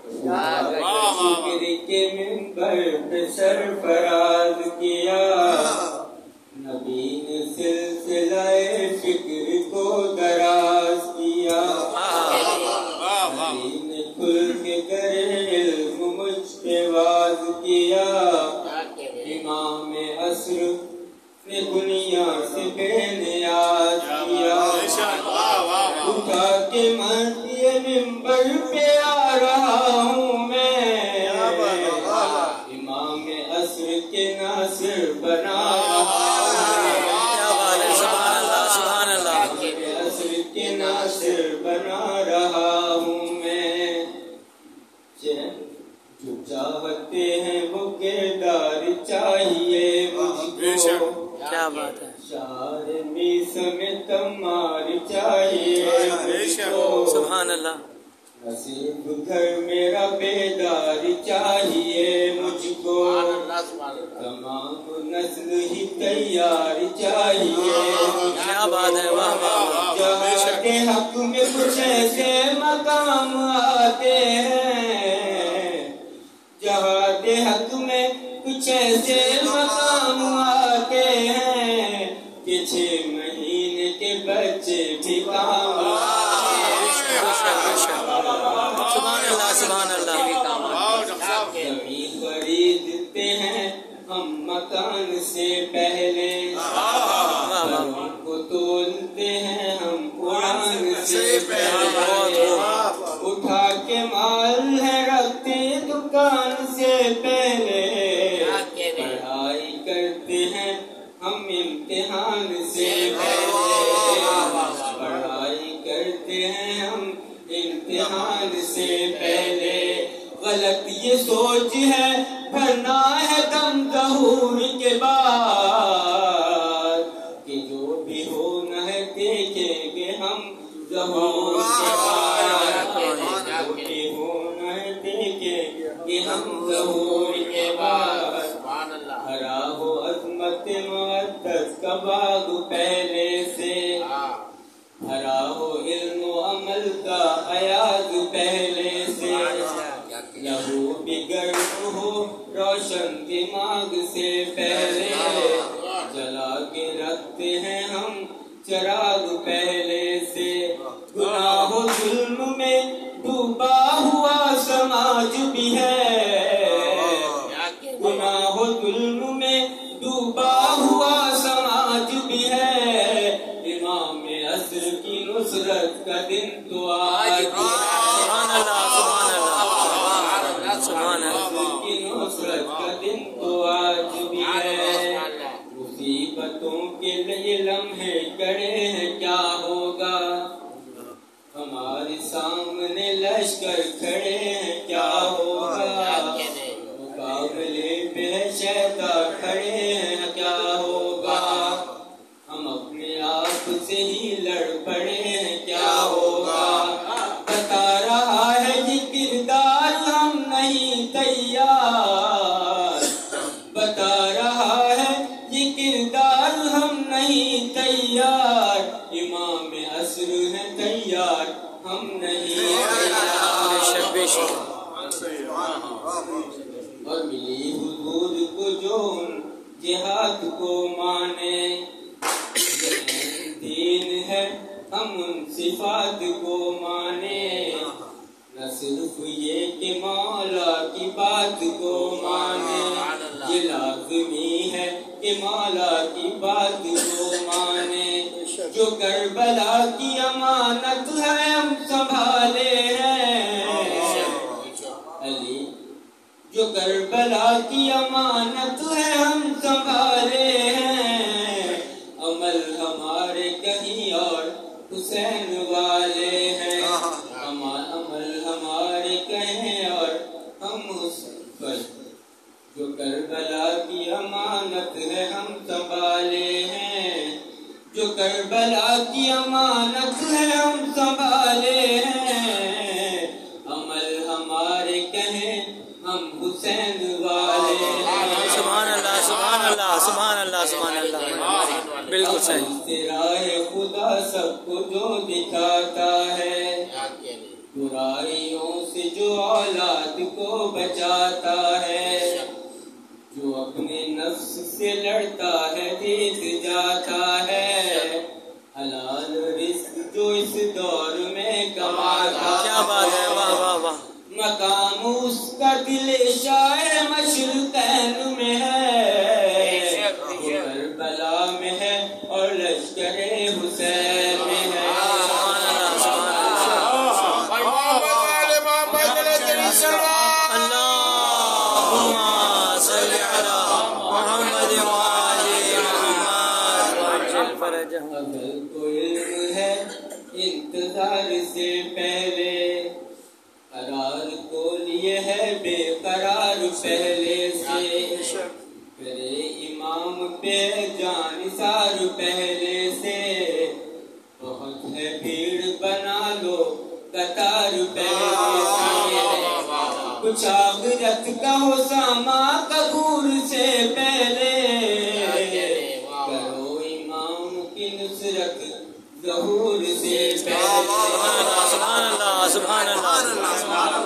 شکر کے منبر پہ سرفراز کیا، نبی نے سلسلہ فکر کو دراز کیا، نبی نے کھل کے در علم مجھ پہ واز کیا، امام عصر نے دنیا سے بے نیاز کیا، اٹھا کے مہدی منبر پہ آ رہا ہوں میں، امام عصر کے ناصر بنا رہا ناصر بنا رہا ہوں میں، جو چاہتے ہیں وہ کردار چاہیے مجھ کو، کیا بات ہے، شعر میسم تمار چاہیے مجھ کو، سبحان اللہ، نصیب گھر میرا بیدار چاہیے مجھ کو، تمام نسل ہی تیار چاہیے، کیا بات ہے، واہ واہ، جہاں کے حق میں کچھ ایسے مقام آتے ہیں، جہاں کے حق میں کچھ ایسے مقام آتے ہیں کہ 6 مہینے کے بچے بھی کام آتے ہیں، سبحان اللہ، سبحان اللہ، زمین خریدتے ہیں ہم مکان سے پہلے، گھروں کو تولتے ہیں ہم قرآن سے پہلے، اٹھا کے مال ہے رکھتے دکان سے پہلے، پڑھائی کرتے ہیں ہم امتحان سے پہلے، پڑھائی کرتے ہیں ہم امتحان سے پہلے، غلط یہ سوچ ہے بھرنا ہے دم ظہور کے بعد، کہ جو بھی ہونا ہے دیکھیں گے ہم ظہور کے بعد، جو بھی ہونا ہے دیکھیں گے ہم ظہور کے بعد، ہرا ہو عظمت مقدس کا باغ پہلے سے، ہرا ہو علم و عمل کا ایاز پہلے سے، لہو بگڑ ہو روشن دماغ سے پہلے، جلا کے رکھتے ہیں ہم چراغ پہلے سے، گناہ و ظلم میں ڈوبا ہوا سماج بھی ہے، گناہ و ظلم میں ڈوبا ہوا سماج بھی ہے، امام عصر کی نصرت کا دن تو آج بھی ہے، سبحان اللہ، سبحان اللہ، سبحان اللہ، کی نصرت کا دن تو آج بھی ہے، مصیبتوں کے لیے لمحے کڑے ہیں کیا ہوگا، ہمارے سامنے لشکر کھڑے ہیں کیا ہوگا، مقابلے پہ شیطان کھڑے ہیں کیا ہوگا، ہم اپنے آپ سے ہی لڑ پڑے ہیں کیا ہوگا، بتا رہا ہے یہ کردار ہم نہیں تیار، بتا رہا ہے یہ کردار ہم نہیں تیار، امام عصر ہے تیار ہم نہیں تیار، اور ملی حضور کو جو جہاد کو مانے، دین ہے ہم ان صفات کو مانے، نہ صرف یہ کہ مولا کی بات کو مانے، یہ لازمی ہے کہ مولا کی بات کو مانے، جو کربلا کی امانت ہے ہم سنبھالے ہیں، علی جو کربلا کی امانت ہے ہم سنبھالے ہیں، عمل ہمارے کہیں اور حسین والے ہیں، عمل ہمارے کہیں اور ہم حسین پر، جو کربلا کی امانت ہے ہم سنبھالے ہیں، جو کربلا کی امانت ہے ہم سنبھالے ہیں، عمل ہمارے کہیں ہم حسین والے ہیں، سبحان اللہ، سبحان اللہ، سبحان اللہ، سبحان اللہ، بالکل صحیح، راہ خدا سب کو جو دکھاتا ہے، برائیوں سے جو اولاد کو بچاتا ہے، جو اپنے نفس سے لڑتا ہے جیت جاتا ہے، حلال رزق جو اس دور میں کماتا ہے، کیا بات ہے، واہ واہ واہ، مقام اس کا دل شاعر مشرقین میں ہے، وہ کربلا میں ہے اور لشکر حسین میں ہے۔ اگر کو علم ہے انتظار سے پہلے، قرار کو لیے ہے بے قرار پہلے سے، کرے امام پہ جانثار پہلے سے، بہت ہے بھیڑ بنا لو قطار پہلے سے، کچھ آخرت کا ہو ساما قبور سے پہلے، کرو امام کی نصرت ظہور سے پہلے۔ سبحان اللہ، سبحان اللہ، سبحان اللہ۔